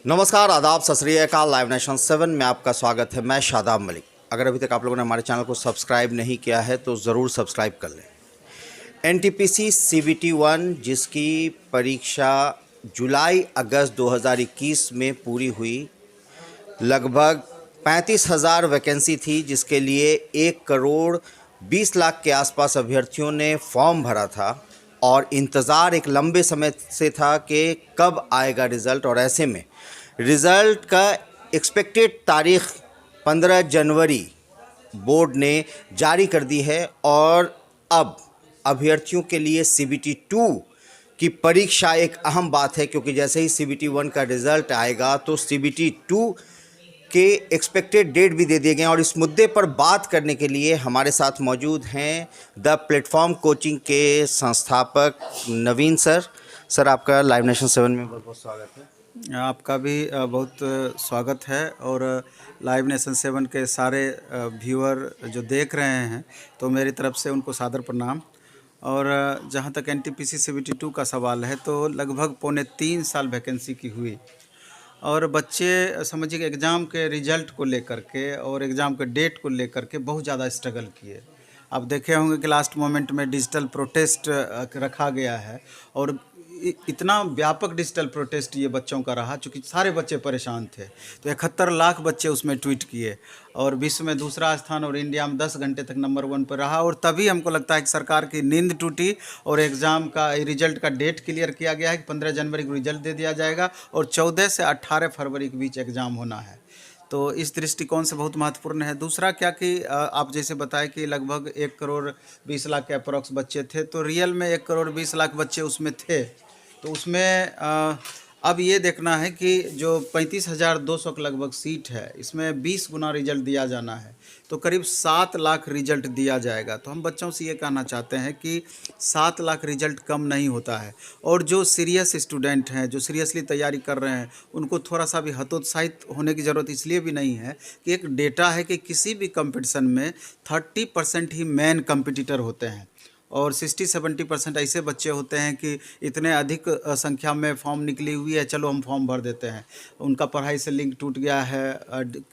नमस्कार, आदाब, सत श्री अकाल। लाइव नेशन 7 में आपका स्वागत है। मैं शादाब मलिक। अगर अभी तक आप लोगों ने हमारे चैनल को सब्सक्राइब नहीं किया है तो ज़रूर सब्सक्राइब कर लें। एनटीपीसी सीबीटी 1 जिसकी परीक्षा जुलाई अगस्त 2021 में पूरी हुई, लगभग 35,000 वैकेंसी थी, जिसके लिए 1 करोड़ 20 लाख के आसपास अभ्यर्थियों ने फॉर्म भरा था और इंतज़ार एक लंबे समय से था कि कब आएगा रिज़ल्ट। और ऐसे में रिज़ल्ट का एक्सपेक्टेड तारीख़ 15 जनवरी बोर्ड ने जारी कर दी है। और अब अभ्यर्थियों के लिए सीबीटी 2 की परीक्षा एक अहम बात है, क्योंकि जैसे ही सीबीटी 1 का रिज़ल्ट आएगा तो सीबीटी 2 के एक्सपेक्टेड डेट भी दे दिए गए हैं। और इस मुद्दे पर बात करने के लिए हमारे साथ मौजूद हैं द प्लेटफॉर्म कोचिंग के संस्थापक नवीन सर। सर, आपका लाइव नेशन 7 में बहुत बहुत स्वागत है। आपका भी बहुत स्वागत है। और लाइव नेशन 7 के सारे व्यूअर जो देख रहे हैं तो मेरी तरफ से उनको सादर प्रणाम। और जहाँ तक एनटीपीसी सीबीटी 2 का सवाल है तो लगभग 3.25 साल वैकेंसी की हुई और बच्चे समझिए कि एग्ज़ाम के रिज़ल्ट को लेकर के और एग्ज़ाम के डेट को लेकर के बहुत ज़्यादा स्ट्रगल किए। आप देखे होंगे कि लास्ट मोमेंट में डिजिटल प्रोटेस्ट रखा गया है और इतना व्यापक डिजिटल प्रोटेस्ट ये बच्चों का रहा, चूँकि सारे बच्चे परेशान थे। तो 71 लाख बच्चे उसमें ट्वीट किए और विश्व में दूसरा स्थान और इंडिया में 10 घंटे तक नंबर 1 पर रहा। और तभी हमको लगता है कि सरकार की नींद टूटी और एग्ज़ाम का रिजल्ट का डेट क्लियर किया गया है कि 15 जनवरी को रिजल्ट दे दिया जाएगा और 14 से 18 फरवरी के बीच एग्ज़ाम होना है। तो इस दृष्टिकोण से बहुत महत्वपूर्ण है। दूसरा क्या कि आप जैसे बताएं कि लगभग 1 करोड़ 20 लाख के अप्रॉक्स बच्चे थे, तो रियल में 1 करोड़ 20 लाख बच्चे उसमें थे। तो उसमें अब ये देखना है कि जो 35,200 के लगभग सीट है, इसमें 20 गुना रिजल्ट दिया जाना है, तो करीब 7 लाख रिजल्ट दिया जाएगा। तो हम बच्चों से ये कहना चाहते हैं कि 7 लाख रिजल्ट कम नहीं होता है। और जो सीरियस स्टूडेंट हैं, जो सीरियसली तैयारी कर रहे हैं, उनको थोड़ा सा भी हतोत्साहित होने की ज़रूरत इसलिए भी नहीं है कि एक डेटा है कि किसी भी कंपटीशन में 30% ही मेन कंपटीटर होते हैं और 60-70% ऐसे बच्चे होते हैं कि इतने अधिक संख्या में फॉर्म निकली हुई है, चलो हम फॉर्म भर देते हैं। उनका पढ़ाई से लिंक टूट गया है,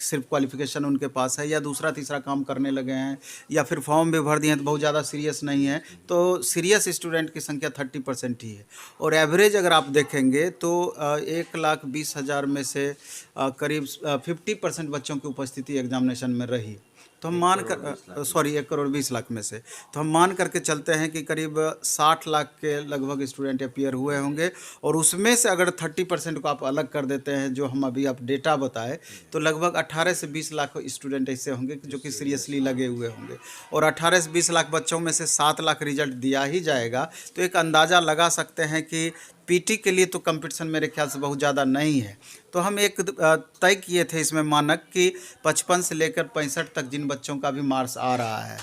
सिर्फ क्वालिफिकेशन उनके पास है या दूसरा तीसरा काम करने लगे हैं या फिर फॉर्म भी भर दिए हैं तो बहुत ज़्यादा सीरियस नहीं है। तो सीरियस स्टूडेंट की संख्या 30% ही है। और एवरेज अगर आप देखेंगे तो 1,20,000 में से करीब 50% बच्चों की उपस्थिति एग्जामिनेशन में रही। तो हम 1 करोड़ 20 लाख में से तो हम मान करके चलते हैं कि करीब 60 लाख के लगभग स्टूडेंट अपियर हुए होंगे। और उसमें से अगर 30% को आप अलग कर देते हैं, जो हम अभी आप डेटा बताए, तो लगभग 18 से 20 लाख स्टूडेंट ऐसे होंगे जो कि सीरियसली लगे हुए होंगे। और 18 से 20 लाख बच्चों में से 7 लाख रिजल्ट दिया ही जाएगा। तो एक अंदाज़ा लगा सकते हैं कि पीटी के लिए तो कंपटीशन मेरे ख्याल से बहुत ज़्यादा नहीं है। तो हम एक तय किए थे इसमें मानक कि 55 से लेकर 65 तक जिन बच्चों का भी मार्क्स आ रहा है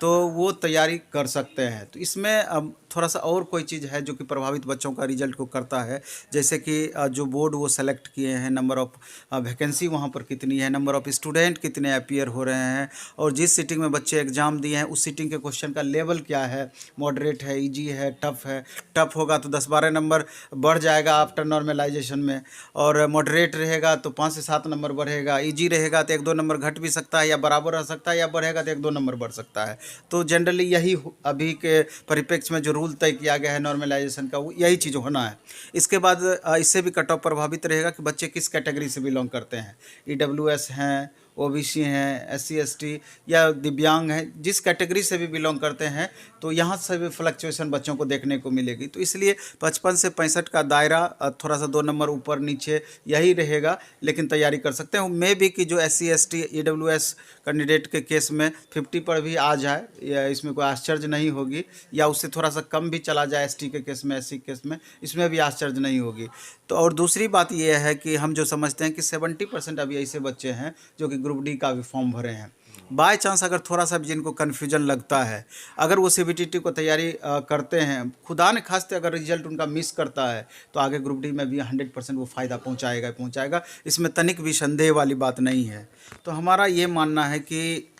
तो वो तैयारी कर सकते हैं। तो इसमें अब थोड़ा सा और कोई चीज़ है जो कि प्रभावित बच्चों का रिजल्ट को करता है, जैसे कि जो बोर्ड वो सेलेक्ट किए हैं, नंबर ऑफ़ वैकेंसी वहाँ पर कितनी है, नंबर ऑफ़ स्टूडेंट कितने अपियर हो रहे हैं, और जिस सीटिंग में बच्चे एग्ज़ाम दिए हैं उस सीटिंग के क्वेश्चन का लेवल क्या है, मॉडरेट है, ईजी है, टफ़ है। टफ़ होगा तो 10-12 नंबर बढ़ जाएगा आफ्टर नॉर्मलाइजेशन में, और मॉडरेट रहेगा तो 5 से 7 नंबर बढ़ेगा, ईजी रहेगा तो 1-2 नंबर घट भी सकता है या बराबर रह सकता है, या बढ़ेगा तो 1-2 नंबर बढ़ सकता है। तो जनरली यही अभी के परिप्रेक्ष्य में जो रूल तय किया गया है नॉर्मलाइजेशन का, वो यही चीज़ होना है। इसके बाद इससे भी कट ऑफ प्रभावित रहेगा कि बच्चे किस कैटेगरी से बिलोंग करते हैं, ईडब्ल्यूएस हैं, ओबीसी हैं, एससी एसटी या दिव्यांग हैं, जिस कैटेगरी से भी बिलोंग करते हैं तो यहाँ से भी फ्लक्चुएशन बच्चों को देखने को मिलेगी। तो इसलिए 55 से 65 का दायरा थोड़ा सा 2 नंबर ऊपर नीचे यही रहेगा, लेकिन तैयारी कर सकते हैं। मे भी कि जो एससी एसटी ईडब्ल्यूएस कैंडिडेट के केस में 50 पर भी आ जाए, या इसमें कोई आश्चर्य नहीं होगी, या उससे थोड़ा सा कम भी चला जाए एसटी के केस में, एससी के केस में, इसमें भी आश्चर्य नहीं होगी। तो और दूसरी बात यह है कि हम जो समझते हैं कि 70% अभी ऐसे बच्चे हैं जो कि ग्रुप डी का भी फॉर्म भरे हैं। बाय चांस अगर थोड़ा सा भी जिनको कन्फ्यूजन लगता है, अगर वो सीबीटी को तैयारी करते हैं, खुदा न खास्ते अगर रिजल्ट उनका मिस करता है तो आगे ग्रुप डी में भी 100% वो फ़ायदा पहुंचाएगा। इसमें तनिक भी संदेह वाली बात नहीं है। तो हमारा ये मानना है कि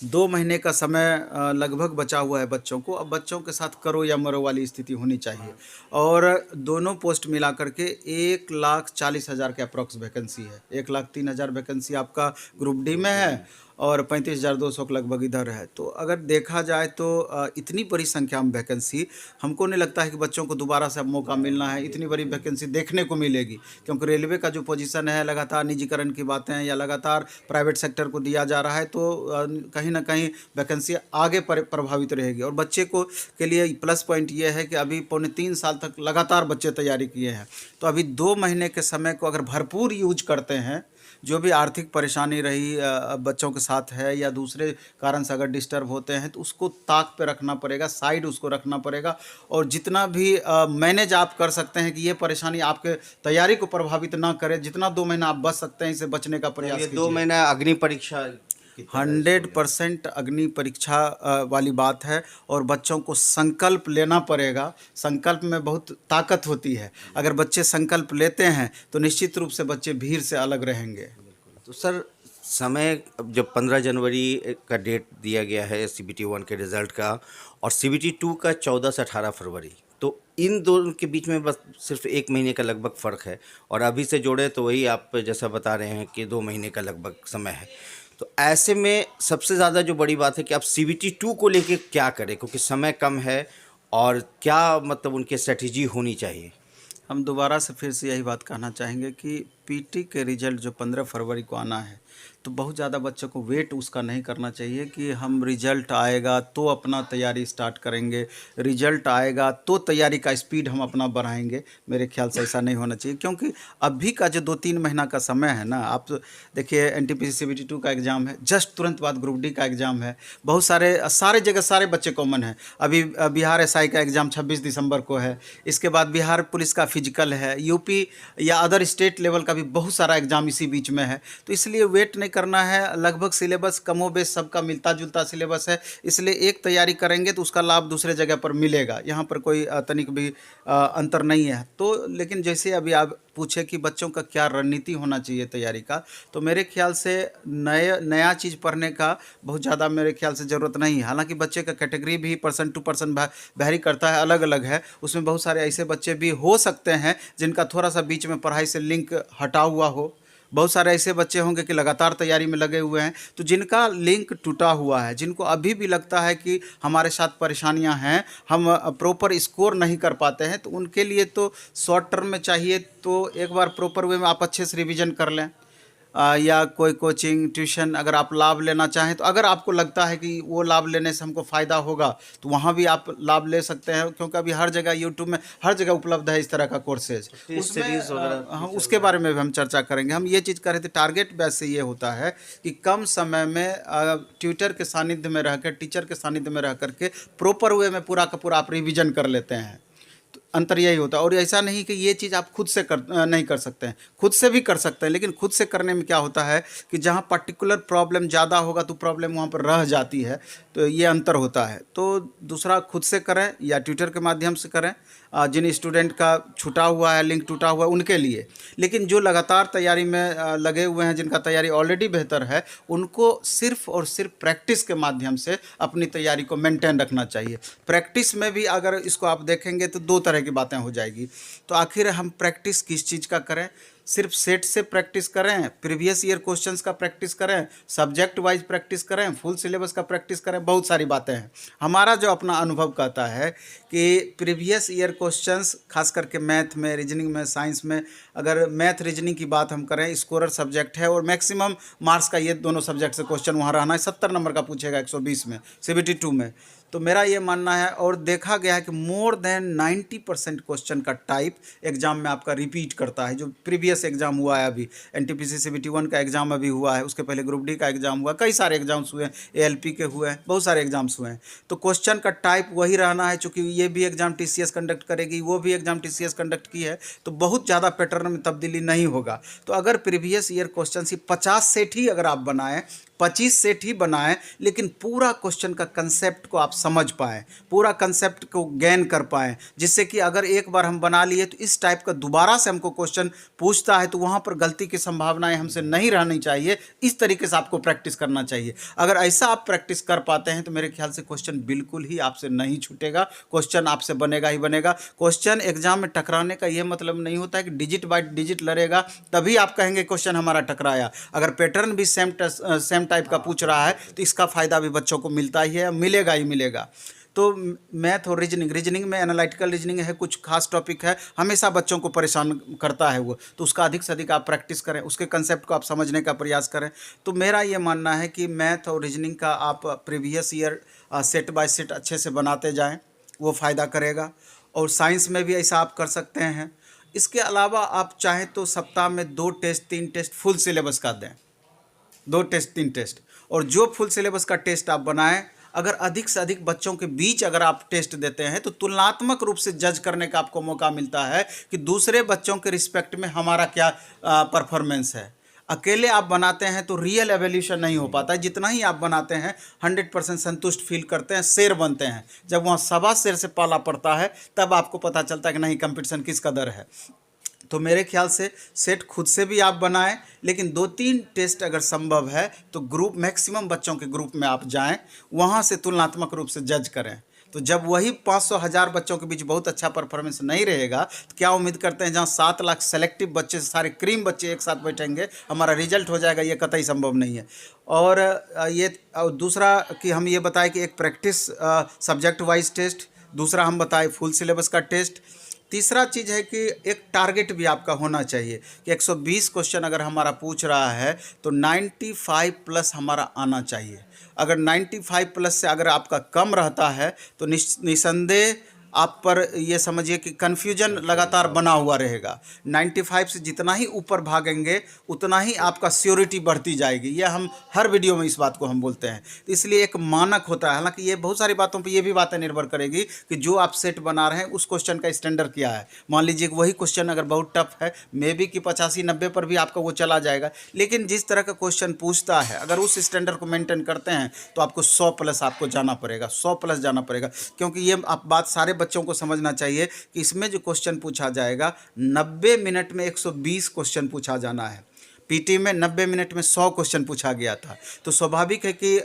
2 महीने का समय लगभग बचा हुआ है बच्चों को। अब बच्चों के साथ करो या मरो वाली स्थिति होनी चाहिए और दोनों पोस्ट मिला करके 1,40,000 के अप्रॉक्स वैकेंसी है। 1,03,000 वैकेंसी आपका ग्रुप डी में है और 35,200 के लगभग इधर है। तो अगर देखा जाए तो इतनी बड़ी संख्या में वैकेंसी, हमको नहीं लगता है कि बच्चों को दोबारा से अब मौका मिलना है, इतनी बड़ी वैकेंसी देखने को मिलेगी। क्योंकि रेलवे का जो पोजीशन है, लगातार निजीकरण की बातें या लगातार प्राइवेट सेक्टर को दिया जा रहा है, तो कहीं ना कहीं वैकेंसी आगे प्रभावित रहेगी। और बच्चे को के लिए प्लस पॉइंट ये है कि अभी 3.25 साल तक लगातार बच्चे तैयारी किए हैं। तो अभी 2 महीने के समय को अगर भरपूर यूज करते हैं, जो भी आर्थिक परेशानी रही बच्चों के साथ है या दूसरे कारण से अगर डिस्टर्ब होते हैं, तो उसको ताक पे रखना पड़ेगा, साइड उसको रखना पड़ेगा। और जितना भी मैनेज आप कर सकते हैं कि ये परेशानी आपके तैयारी को प्रभावित ना करे, जितना 2 महीना आप बच सकते हैं इसे बचने का प्रयास ये कीजिए। 2 महीना अग्नि परीक्षा की तरह 100% अग्नि परीक्षा वाली बात है और बच्चों को संकल्प लेना पड़ेगा। संकल्प में बहुत ताकत होती है। अगर बच्चे संकल्प लेते हैं तो निश्चित रूप से बच्चे भीड़ से अलग रहेंगे। तो सर, समय अब जब 15 जनवरी का डेट दिया गया है CBT 1 के रिज़ल्ट का और CBT 2 का 14 से 18 फरवरी, तो इन दोनों के बीच में बस सिर्फ 1 महीने का लगभग फ़र्क है और अभी से जोड़े तो वही आप जैसा बता रहे हैं कि 2 महीने का लगभग समय है। तो ऐसे में सबसे ज़्यादा जो बड़ी बात है कि आप CBT 2 को लेके क्या करें, क्योंकि समय कम है और क्या मतलब उनकी स्ट्रेटजी होनी चाहिए? हम दोबारा से फिर से यही बात कहना चाहेंगे कि पीटी के रिजल्ट जो 15 फरवरी को आना है, तो बहुत ज़्यादा बच्चों को वेट उसका नहीं करना चाहिए कि हम रिजल्ट आएगा तो अपना तैयारी स्टार्ट करेंगे, रिजल्ट आएगा तो तैयारी का स्पीड हम अपना बढ़ाएंगे। मेरे ख्याल से ऐसा नहीं होना चाहिए, क्योंकि अभी का जो 2-3 महीना का समय है ना, आप देखिए NTPC CBT 2 का एग्ज़ाम है, जस्ट तुरंत बाद ग्रुप डी का एग्ज़ाम है। बहुत सारे जगह सारे बच्चे कॉमन हैं। अभी बिहार SI का एग्ज़ाम 26 दिसंबर को है। इसके बाद बिहार पुलिस का फिजिकल है, यूपी या अदर स्टेट लेवल का भी बहुत सारा एग्ज़ाम इसी बीच में है। तो इसलिए वेट नहीं करना है। लगभग सिलेबस कमोबेश सबका मिलता जुलता सिलेबस है, इसलिए एक तैयारी करेंगे तो उसका लाभ दूसरे जगह पर मिलेगा। यहाँ पर कोई तनिक भी अंतर नहीं है। तो लेकिन जैसे अभी आप पूछे कि बच्चों का क्या रणनीति होना चाहिए तैयारी का, तो मेरे ख्याल से नया चीज़ पढ़ने का बहुत ज़्यादा मेरे ख्याल से ज़रूरत नहीं है। हालांकि बच्चे का कैटेगरी भी पर्सन टू पर्सन वैरी करता है, अलग अलग है। उसमें बहुत सारे ऐसे बच्चे भी हो सकते हैं जिनका थोड़ा सा बीच में पढ़ाई से लिंक हटा हुआ हो। बहुत सारे ऐसे बच्चे होंगे कि लगातार तैयारी में लगे हुए हैं, तो जिनका लिंक टूटा हुआ है, जिनको अभी भी लगता है कि हमारे साथ परेशानियां हैं, हम प्रॉपर स्कोर नहीं कर पाते हैं, तो उनके लिए तो शॉर्ट टर्म में चाहिए तो एक बार प्रॉपर वे में आप अच्छे से रिवीजन कर लें। या कोई कोचिंग ट्यूशन अगर आप लाभ लेना चाहें, तो अगर आपको लगता है कि वो लाभ लेने से हमको फ़ायदा होगा तो वहाँ भी आप लाभ ले सकते हैं, क्योंकि अभी हर जगह यूट्यूब में हर जगह उपलब्ध है इस तरह का कोर्सेज। सीरीज वगैरह हम उसके बारे में भी हम चर्चा करेंगे। हम ये चीज़ कर रहे थे, टारगेट बेस से ये होता है कि कम समय में ट्यूटर के सानिध्य में रहकर, टीचर के सानिध्य में रह करके प्रॉपर वे में पूरा का पूरा आप रिविज़न कर लेते हैं। अंतर यही होता है। और ऐसा नहीं कि ये चीज़ आप खुद से नहीं कर सकते हैं, खुद से भी कर सकते हैं, लेकिन खुद से करने में क्या होता है कि जहाँ पर्टिकुलर प्रॉब्लम ज़्यादा होगा तो प्रॉब्लम वहाँ पर रह जाती है, तो ये अंतर होता है। तो दूसरा, खुद से करें या ट्यूटर के माध्यम से करें, जिन स्टूडेंट का छूटा हुआ है, लिंक टूटा हुआ है, उनके लिए। लेकिन जो लगातार तैयारी में लगे हुए हैं, जिनका तैयारी ऑलरेडी बेहतर है, उनको सिर्फ और सिर्फ प्रैक्टिस के माध्यम से अपनी तैयारी को मेंटेन रखना चाहिए। प्रैक्टिस में भी अगर इसको आप देखेंगे तो 2 तरह की बातें हो जाएगी। तो आखिर हम प्रैक्टिस किस चीज़ का करें? सिर्फ सेट से प्रैक्टिस करें, प्रीवियस ईयर क्वेश्चंस का प्रैक्टिस करें, सब्जेक्ट वाइज प्रैक्टिस करें, फुल सिलेबस का प्रैक्टिस करें, बहुत सारी बातें हैं। हमारा जो अपना अनुभव कहता है कि प्रीवियस ईयर क्वेश्चंस, खास करके मैथ में, रीजनिंग में, साइंस में, अगर मैथ रीजनिंग की बात हम करें, स्कोरर सब्जेक्ट है और मैक्सिमम मार्क्स का ये दोनों सब्जेक्ट से क्वेश्चन वहाँ रहना है। 70 नंबर का पूछेगा 120 में, CBT 2 में। तो मेरा ये मानना है, और देखा गया है कि मोर देन 90% क्वेश्चन का टाइप एग्जाम में आपका रिपीट करता है। जो प्रीवियस एग्जाम हुआ है, अभी NTPC CBT 1 का एग्जाम अभी हुआ है, उसके पहले ग्रुप डी का एग्जाम हुआ, कई सारे एग्जाम्स हुए हैं, ALP के हुए हैं, बहुत सारे एग्जाम्स हुए हैं। तो क्वेश्चन का टाइप वही रहना है, चूँकि ये भी एग्जाम TCS कंडक्ट करेगी, वो भी एग्जाम TCS कंडक्ट की है, तो बहुत ज़्यादा पैटर्न में तब्दीली नहीं होगा। तो अगर प्रीवियस ईयर क्वेश्चन 50 सेट ही अगर आप बनाएं 25 सेट ही बनाएं, लेकिन पूरा क्वेश्चन का कंसेप्ट को आप समझ पाएँ, पूरा कंसेप्ट को गेन कर पाएँ, जिससे कि अगर एक बार हम बना लिए तो इस टाइप का दोबारा से हमको क्वेश्चन पूछता है तो वहाँ पर गलती की संभावनाएं हमसे नहीं रहनी चाहिए। इस तरीके से आपको प्रैक्टिस करना चाहिए। अगर ऐसा आप प्रैक्टिस कर पाते हैं तो मेरे ख्याल से क्वेश्चन बिल्कुल ही आपसे नहीं छूटेगा, क्वेश्चन आपसे बनेगा ही बनेगा। क्वेश्चन एग्जाम में टकराने का ये मतलब नहीं होता है कि डिजिट बाय डिजिट लड़ेगा तभी आप कहेंगे क्वेश्चन हमारा टकराया। अगर पैटर्न भी सेम टाइप का पूछ रहा है तो इसका फ़ायदा भी बच्चों को मिलता ही है, मिलेगा ही मिलेगा। तो मैथ और रीजनिंग में एनालिटिकल रीजनिंग है, कुछ खास टॉपिक है, हमेशा बच्चों को परेशान करता है वो, तो उसका अधिक से अधिक आप प्रैक्टिस करें, उसके कंसेप्ट को आप समझने का प्रयास करें। तो मेरा ये मानना है कि मैथ और रीजनिंग का आप previous year set by set अच्छे से बनाते जाएँ, वो फ़ायदा करेगा। और साइंस में भी ऐसा आप कर सकते हैं। इसके अलावा आप चाहें तो सप्ताह में 2 टेस्ट 3 टेस्ट फुल सिलेबस का दें, 2 टेस्ट 3 टेस्ट। और जो फुल सिलेबस का टेस्ट आप बनाएं, अगर अधिक से अधिक बच्चों के बीच अगर आप टेस्ट देते हैं तो तुलनात्मक रूप से जज करने का आपको मौका मिलता है कि दूसरे बच्चों के रिस्पेक्ट में हमारा क्या परफॉर्मेंस है। अकेले आप बनाते हैं तो रियल एवोल्यूशन नहीं हो पाता है। जितना ही आप बनाते हैं 100% संतुष्ट फील करते हैं, शेर बनते हैं। जब वहाँ सवा शेर से पाला पड़ता है तब आपको पता चलता है कि नहीं कंपटीशन किस कदर है। तो मेरे ख्याल से सेट खुद से भी आप बनाएं, लेकिन 2-3 टेस्ट अगर संभव है तो ग्रुप मैक्सिमम बच्चों के ग्रुप में आप जाएं, वहाँ से तुलनात्मक रूप से जज करें। तो जब वही 500,000 बच्चों के बीच बहुत अच्छा परफॉर्मेंस नहीं रहेगा तो क्या उम्मीद करते हैं जहाँ 7 लाख सेलेक्टिव बच्चे, सारे क्रीम बच्चे एक साथ बैठेंगे, हमारा रिजल्ट हो जाएगा? ये कतई संभव नहीं है। और दूसरा कि हम ये बताएं कि एक प्रैक्टिस सब्जेक्ट वाइज टेस्ट, दूसरा हम बताएं फुल सिलेबस का टेस्ट, तीसरा चीज़ है कि एक टारगेट भी आपका होना चाहिए कि 120 क्वेश्चन अगर हमारा पूछ रहा है तो 95 प्लस हमारा आना चाहिए। अगर 95 प्लस से अगर आपका कम रहता है तो निसंदेह आप पर ये समझिए कि कन्फ्यूजन लगातार बना हुआ रहेगा। 95 से जितना ही ऊपर भागेंगे उतना ही आपका श्योरिटी बढ़ती जाएगी। ये हम हर वीडियो में इस बात को हम बोलते हैं। तो इसलिए एक मानक होता है। हालांकि ये बहुत सारी बातों पे ये भी बातें निर्भर करेगी कि जो आप सेट बना रहे हैं उस क्वेश्चन का स्टैंडर्ड क्या है। मान लीजिए कि वही क्वेश्चन अगर बहुत टफ है, मे बी कि 85-90 पर भी आपका वो चला जाएगा, लेकिन जिस तरह का क्वेश्चन पूछता है अगर उस स्टैंडर्ड को मेंटेन करते हैं तो आपको 100 प्लस आपको जाना पड़ेगा, 100 प्लस जाना पड़ेगा। क्योंकि ये आप बात सारे बच्चों को समझना चाहिए कि इसमें जो क्वेश्चन पूछा जाएगा 90 मिनट में 120 क्वेश्चन पूछा जाना है। पीटी में 90 मिनट में 100 क्वेश्चन पूछा गया था। तो स्वाभाविक है कि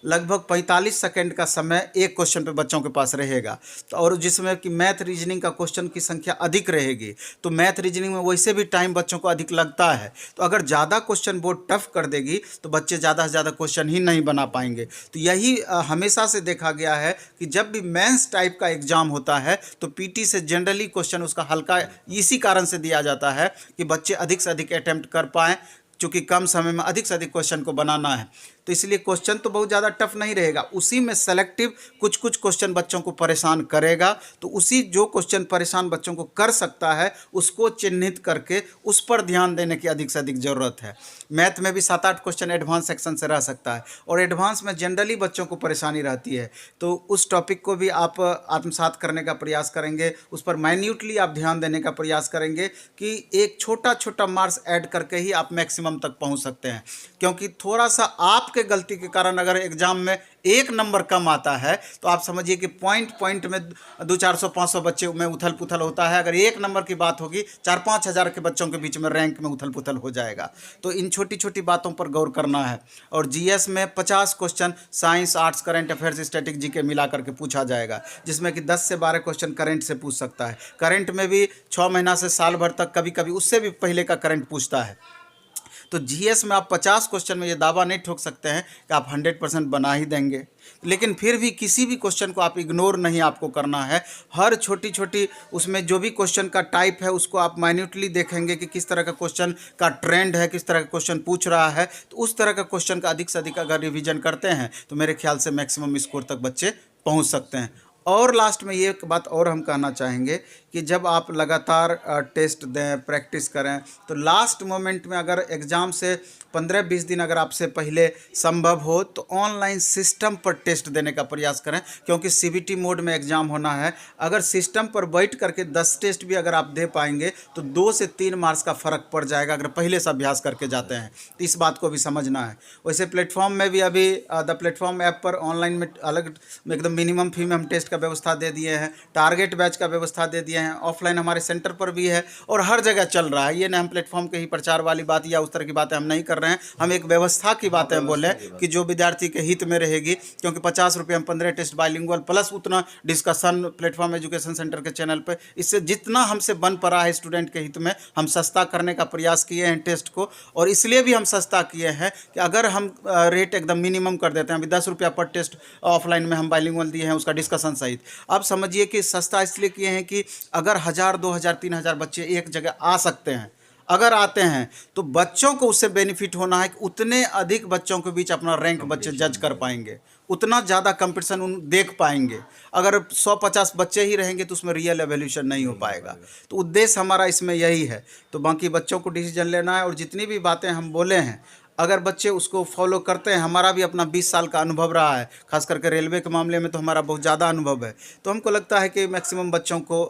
लगभग 45 सेकंड का समय एक क्वेश्चन पे बच्चों के पास रहेगा। तो और जिसमें कि मैथ रीजनिंग का क्वेश्चन की संख्या अधिक रहेगी, तो मैथ रीजनिंग में वैसे भी टाइम बच्चों को अधिक लगता है। तो अगर ज़्यादा क्वेश्चन बोर्ड टफ कर देगी तो बच्चे ज़्यादा से ज़्यादा क्वेश्चन ही नहीं बना पाएंगे। तो यही हमेशा से देखा गया है कि जब भी मेंस टाइप का एग्जाम होता है तो पीटी से जनरली क्वेश्चन उसका हल्का इसी कारण से दिया जाता है कि बच्चे अधिक से अधिक अटेम्प्ट कर पाएँ, चूँकि कम समय में अधिक से अधिक क्वेश्चन को बनाना है। तो इसलिए क्वेश्चन तो बहुत ज़्यादा टफ नहीं रहेगा, उसी में सेलेक्टिव कुछ कुछ क्वेश्चन बच्चों को परेशान करेगा। तो उसी जो क्वेश्चन परेशान बच्चों को कर सकता है उसको चिन्हित करके उस पर ध्यान देने की अधिक से अधिक ज़रूरत है। मैथ में भी 7-8 क्वेश्चन एडवांस सेक्शन से रह सकता है और एडवांस में जनरली बच्चों को परेशानी रहती है। तो उस टॉपिक को भी आप आत्मसात करने का प्रयास करेंगे, उस पर माइन्यूटली आप ध्यान देने का प्रयास करेंगे कि एक छोटा छोटा मार्क्स ऐड करके ही आप मैक्सिमम तक पहुँच सकते हैं। क्योंकि थोड़ा सा आप के गलती के कारण अगर एग्जाम में 1 नंबर कम आता है तो आप समझिए कि पॉइंट में 200-400-500 बच्चे में उथल पुथल होता है। अगर 1 नंबर की बात होगी 4-5 हज़ार के बच्चों के बीच में रैंक में उथल पुथल हो जाएगा। तो इन छोटी छोटी बातों पर गौर करना है। और जीएस में 50 question science, arts, current affairs, static, GK मिला करके पूछा जाएगा, जिसमें कि 10 से 12 क्वेश्चन करंट से पूछ सकता है। करंट में भी 6 महीना से साल भर तक, कभी कभी उससे भी पहले का करंट पूछता है। तो जीएस में आप 50 क्वेश्चन में ये दावा नहीं ठोक सकते हैं कि आप 100% बना ही देंगे, लेकिन फिर भी किसी भी क्वेश्चन को आप इग्नोर नहीं आपको करना है। हर छोटी छोटी उसमें जो भी क्वेश्चन का टाइप है उसको आप माइन्यूटली देखेंगे कि किस तरह का क्वेश्चन का ट्रेंड है, किस तरह का क्वेश्चन पूछ रहा है। तो उस तरह का क्वेश्चन का अधिक से अधिक अगर रिविजन करते हैं तो मेरे ख्याल से मैक्सिमम स्कोर तक बच्चे पहुँच सकते हैं। और लास्ट में ये एक बात और हम कहना चाहेंगे कि जब आप लगातार टेस्ट दें, प्रैक्टिस करें, तो लास्ट मोमेंट में अगर एग्ज़ाम से 15-20 दिन अगर आपसे पहले संभव हो तो ऑनलाइन सिस्टम पर टेस्ट देने का प्रयास करें, क्योंकि सीबीटी मोड में एग्ज़ाम होना है। अगर सिस्टम पर बैठ करके 10 टेस्ट भी अगर आप दे पाएंगे तो 2 से 3 मार्क्स का फ़र्क पड़ जाएगा अगर पहले से अभ्यास करके जाते हैं। तो इस बात को भी समझना है। वैसे प्लेटफॉर्म में भी अभी द प्लेटफॉर्म ऐप पर ऑनलाइन में अलग एकदम मिनिमम फी में हम टेस्ट का व्यवस्था दे दिए हैं, टारगेट बैच का व्यवस्था दे दिए हैं, ऑफलाइन हमारे सेंटर पर भी है और हर जगह चल रहा है। ये ना हम प्लेटफॉर्म के ही प्रचार वाली बात या उस तरह की बातें हम नहीं कर रहे हैं, हम एक व्यवस्था की बातें बोले कि जो विद्यार्थी के हित में रहेगी, क्योंकि 50 रुपये हम 15 टेस्ट बाइलिंगुअल प्लस उतना डिस्कशन प्लेटफॉर्म एजुकेशन सेंटर के चैनल पर, इससे जितना हमसे बन पड़ा है स्टूडेंट के हित में हम सस्ता करने का प्रयास किए हैं टेस्ट को। और इसलिए भी हम सस्ता किए हैं कि अगर हम रेट एकदम मिनिमम कर देते हैं, अभी 10 रुपया पर टेस्ट ऑफलाइन में हम बाइलिंगुअल दिए हैं उसका डिस्कशन सहित। अब समझिए कि सस्ता इसलिए किए हैं कि अगर 1000, 2000, 3000 बच्चे एक जगह आ सकते हैं, अगर आते हैं तो बच्चों को उससे बेनिफिट होना है कि उतने अधिक बच्चों के बीच अपना रैंक बच्चे जज कर पाएंगे, उतना ज़्यादा कंपटीशन उन देख पाएंगे। अगर 100-50 बच्चे ही रहेंगे तो उसमें रियल एवोल्यूशन नहीं हो पाएगा। तो उद्देश्य हमारा इसमें यही है। तो बाकी बच्चों को डिसीजन लेना है और जितनी भी बातें हम बोले हैं अगर बच्चे उसको फॉलो करते हैं, हमारा भी अपना 20 साल का अनुभव रहा है, खास करके रेलवे के मामले में तो हमारा बहुत ज़्यादा अनुभव है, तो हमको लगता है कि मैक्सिमम बच्चों को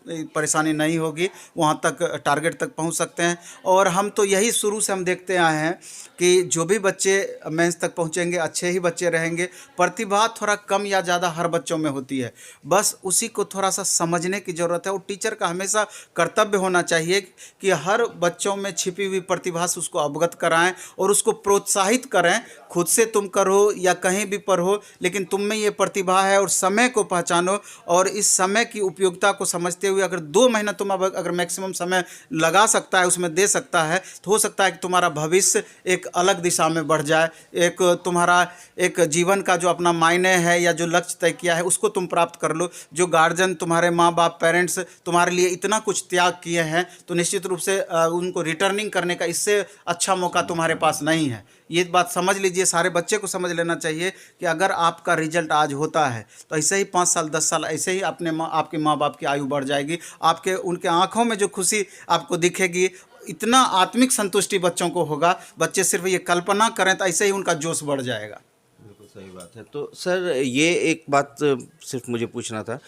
परेशानी नहीं होगी, वहाँ तक टारगेट तक पहुँच सकते हैं। और हम तो यही शुरू से हम देखते आए हैं कि जो भी बच्चे मेंस तक पहुँचेंगे अच्छे ही बच्चे रहेंगे। प्रतिभा थोड़ा कम या ज़्यादा हर बच्चों में होती है, बस उसी को थोड़ा सा समझने की ज़रूरत है। और टीचर का हमेशा कर्तव्य होना चाहिए कि हर बच्चों में छिपी हुई प्रतिभा से उसको अवगत कराएं और उसको प्रोत्साहित करें। खुद से तुम करो या कहीं भी पढ़ो, लेकिन तुम में ये प्रतिभा है और समय को पहचानो और इस समय की उपयोगिता को समझते हुए अगर 2 महीना तुम अगर मैक्सिमम समय लगा सकता है, उसमें दे सकता है, तो हो सकता है कि तुम्हारा भविष्य एक अलग दिशा में बढ़ जाए। एक तुम्हारा एक जीवन का जो अपना मायने है या जो लक्ष्य तय किया है उसको तुम प्राप्त कर लो। जो गार्जियन तुम्हारे माँ बाप पेरेंट्स तुम्हारे लिए इतना कुछ त्याग किए हैं, तो निश्चित रूप से उनको रिटर्निंग करने का इससे अच्छा मौका तुम्हारे पास नहीं है। ये बात समझ लीजिए, सारे बच्चे को समझ लेना चाहिए कि अगर आपका रिजल्ट आज होता है तो ऐसे ही 5 साल 10 साल ऐसे ही आपके माँ बाप की आयु बढ़ जाएगी। आपके उनके आँखों में जो खुशी आपको दिखेगी, इतना आत्मिक संतुष्टि बच्चों को होगा। बच्चे सिर्फ ये कल्पना करें तो ऐसे ही उनका जोश बढ़ जाएगा। बिल्कुल सही बात है। तो सर ये एक बात सिर्फ मुझे पूछना था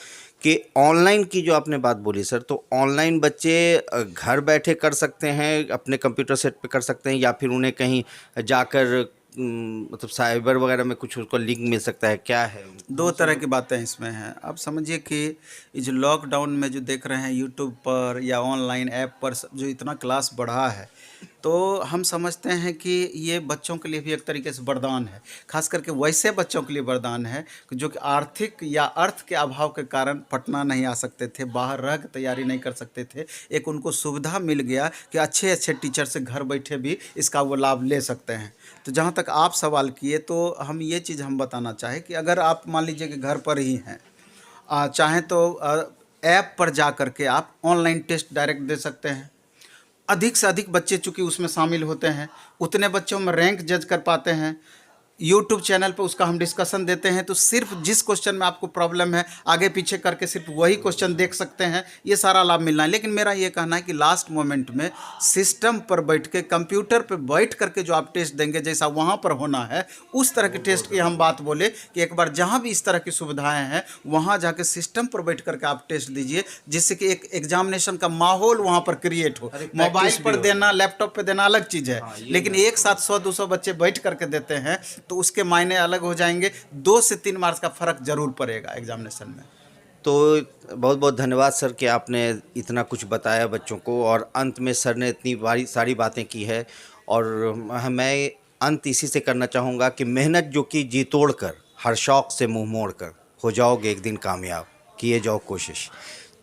कि ऑनलाइन की जो आपने बात बोली सर, तो ऑनलाइन बच्चे घर बैठे कर सकते हैं, अपने कंप्यूटर सेट पे कर सकते हैं, या फिर उन्हें कहीं जाकर मतलब साइबर वगैरह में कुछ उसको लिंक मिल सकता है, क्या है? 2 तरह की बातें इसमें हैं। अब समझिए कि ये जो लॉकडाउन में जो देख रहे हैं यूट्यूब पर या ऑनलाइन ऐप पर जो इतना क्लास बढ़ा है, तो हम समझते हैं कि ये बच्चों के लिए भी एक तरीके से वरदान है। खास करके वैसे बच्चों के लिए वरदान है कि जो कि आर्थिक या अर्थ के अभाव के कारण पटना नहीं आ सकते थे, बाहर रह के तैयारी नहीं कर सकते थे। एक उनको सुविधा मिल गया कि अच्छे अच्छे टीचर से घर बैठे भी इसका वो लाभ ले सकते हैं। तो जहाँ तक आप सवाल किए, तो हम ये चीज़ हम बताना चाहें कि अगर आप मान लीजिए कि घर पर ही हैं, चाहें तो ऐप पर जा कर के आप ऑनलाइन टेस्ट डायरेक्ट दे सकते हैं। अधिक से अधिक बच्चे चूँकि उसमें शामिल होते हैं, उतने बच्चों में रैंक जज कर पाते हैं। यूट्यूब चैनल पे उसका हम डिस्कशन देते हैं, तो सिर्फ जिस क्वेश्चन में आपको प्रॉब्लम है आगे पीछे करके सिर्फ वही क्वेश्चन देख सकते हैं। ये सारा लाभ मिलना है। लेकिन मेरा ये कहना है कि लास्ट मोमेंट में सिस्टम पर बैठ के, कंप्यूटर पर बैठ करके जो आप टेस्ट देंगे, जैसा वहाँ पर होना है उस तरह के टेस्ट की हम बात बोले कि एक बार जहाँ भी इस तरह की सुविधाएँ हैं वहाँ जाके सिस्टम पर बैठ करके आप टेस्ट दीजिए, जिससे कि एक एग्जामिनेशन का माहौल वहाँ पर क्रिएट हो। मोबाइल पर देना, लैपटॉप पर देना अलग चीज़ है, लेकिन एक साथ 100-200 बच्चे बैठ करके देते हैं तो उसके मायने अलग हो जाएंगे। 2 से 3 मार्क्स का फ़र्क जरूर पड़ेगा एग्जामिनेशन में। तो बहुत बहुत धन्यवाद सर कि आपने इतना कुछ बताया बच्चों को, और अंत में सर ने इतनी सारी बातें की है। और मैं अंत इसी से करना चाहूँगा कि मेहनत जो कि जी तोड़ कर, हर शौक़ से मुँह मोड़ कर हो जाओगे एक दिन कामयाब, किए जाओ कोशिश।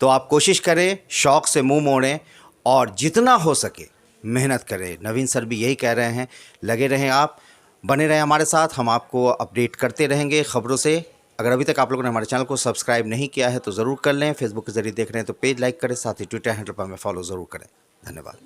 तो आप कोशिश करें, शौक़ से मुँह मोड़ें और जितना हो सके मेहनत करें। नवीन सर भी यही कह रहे हैं, लगे रहें, आप बने रहें हमारे साथ, हम आपको अपडेट करते रहेंगे खबरों से। अगर अभी तक आप लोगों ने हमारे चैनल को सब्सक्राइब नहीं किया है तो ज़रूर कर लें। फेसबुक के ज़रिए देख रहे हैं तो पेज लाइक करें, साथ ही ट्विटर हैंडल पर हमें फॉलो ज़रूर करें। धन्यवाद।